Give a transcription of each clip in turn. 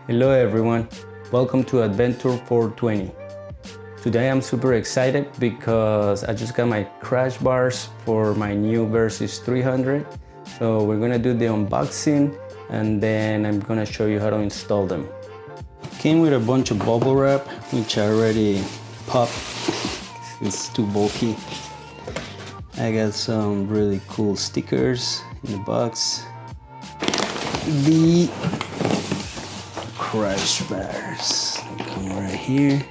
Hello everyone, welcome to Adventure 420. Today I'm super excited because I just got my crash bars for my new Versys 300. So we're gonna do the unboxing and then I'm gonna show you how to install them. Came with a bunch of bubble wrap, which I already popped. It's too bulky. I got some really cool stickers in the box. The crash bars come right here.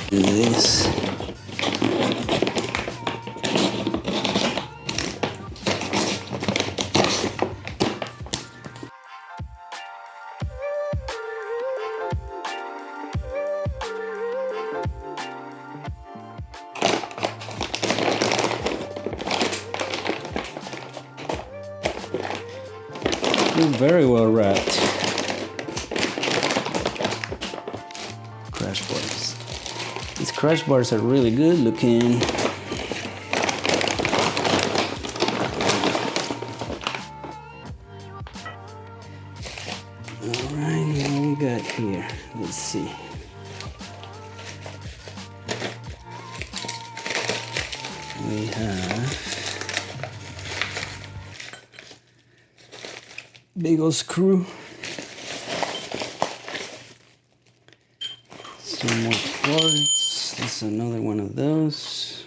Do this. Very well wrapped. Crash bars. These crash bars are really good looking. Alright, what we got here? Let's see. We have big old screw. Some more cords. This is another one of those.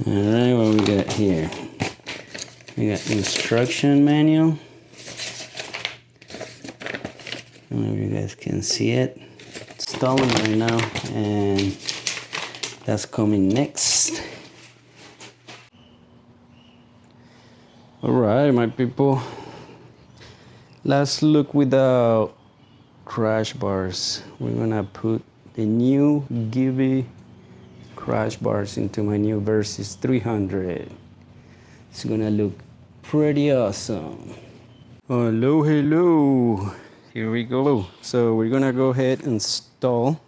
Alright, what we got here? We got instruction manual. I don't know if you guys can see it. It's installing right now, and that's coming next. Alright, my people. Let's look without crash bars. We're gonna put the new Givi crash bars into my new Versys 300. It's gonna look pretty awesome. Hello, hello. Here we go. So we're gonna go ahead and install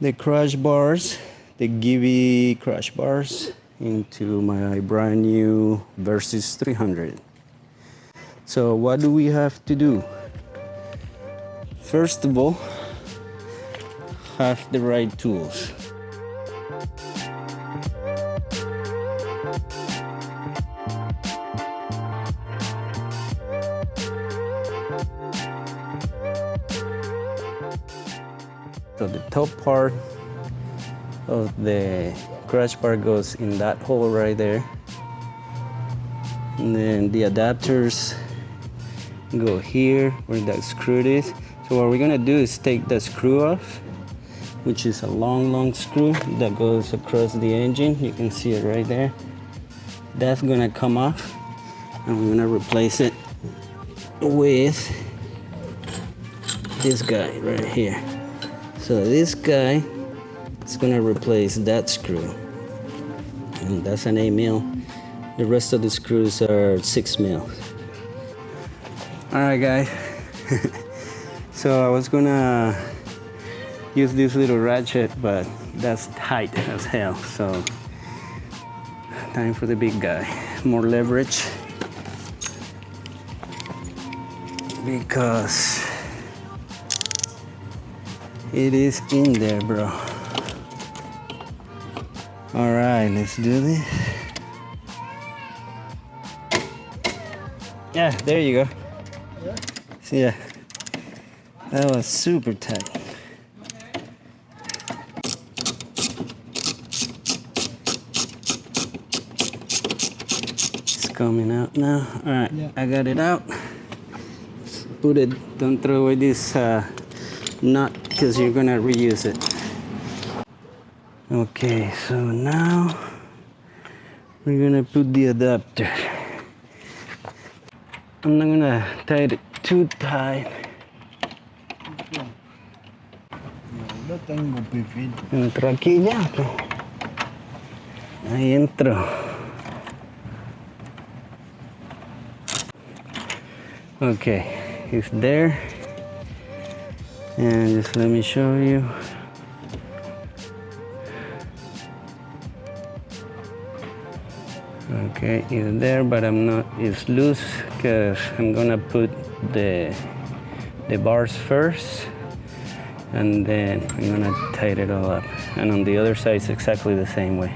the crash bars, the Givi crash bars, into my brand new Versys 300. So what do we have to do? First of all, have the right tools. So the top part of the crash bar goes in that hole right there, and then the adapters go here where that screw is. So what we're gonna do is take the screw off, which is a long screw that goes across the engine. You can see it right there. That's gonna come off, and we're gonna replace it with this guy right here. So this guy is gonna replace that screw, and that's an 8 mil. The rest of the screws are 6 mil. All right, guys. So I was gonna use this little ratchet, but that's tight as hell. So time for the big guy. More leverage, because it is in there, bro. All right, let's do this. Yeah, there you go. See ya. That was super tight. It's coming out now. All right, yeah. I got it out. Put it. Don't throw away this nut, because you're gonna reuse it. Okay, so now we're gonna put the adapter. I'm not gonna tie it too tight. Entro aquí ya. Ahí entro. Okay, it's there. And just let me show you. Okay, it's there, but it's loose because I'm gonna put the the bars first, and then I'm gonna tighten it all up. And on the other side, it's exactly the same way.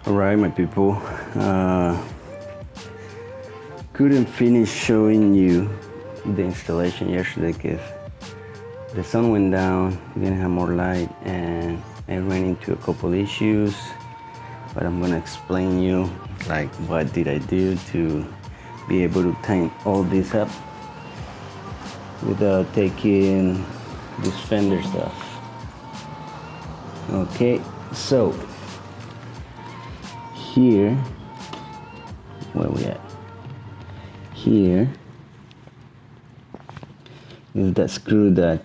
Alright, my people, couldn't finish showing you the installation yesterday because the sun went down, we didn't have more light, and I ran into a couple issues, but I'm gonna explain you like what did I do to be able to tighten all this up without taking this fender stuff. Okay, so here, where we at? Here is that screw that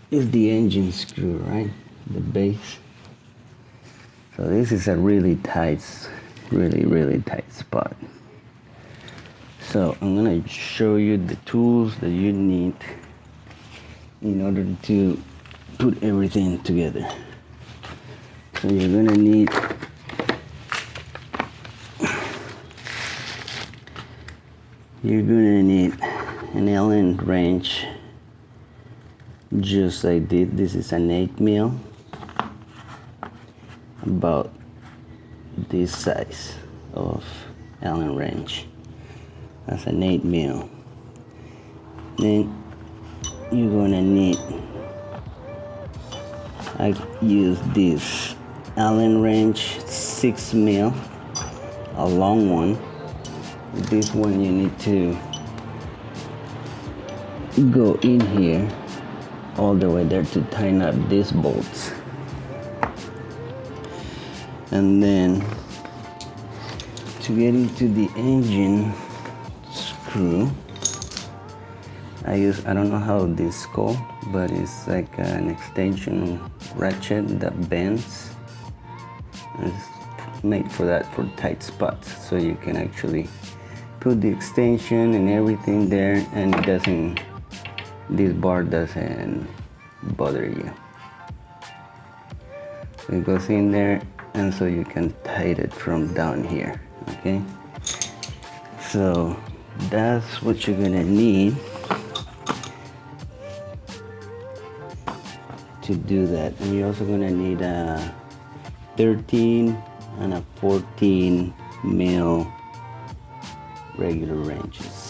is the engine screw, right? The base. So this is a really tight, really tight spot. So I'm gonna show you the tools that you need in order to put everything together. So you're gonna need an Allen wrench, just like this. This is an 8mm, about this size of Allen wrench. That's an 8mm. Then you're gonna need, I use this Allen wrench 6mm, a long one. This one you need to go in here all the way there to tighten up these bolts. And then to get into the engine screw, I don't know how this is called, but it's like an extension ratchet that bends. It's made for that, for tight spots, so you can actually put the extension and everything there, and this bar doesn't bother you. So it goes in there, and so you can tighten it from down here, okay? So that's what you're gonna need to do that. And you're also gonna need a 13 and a 14 mil regular wrenches.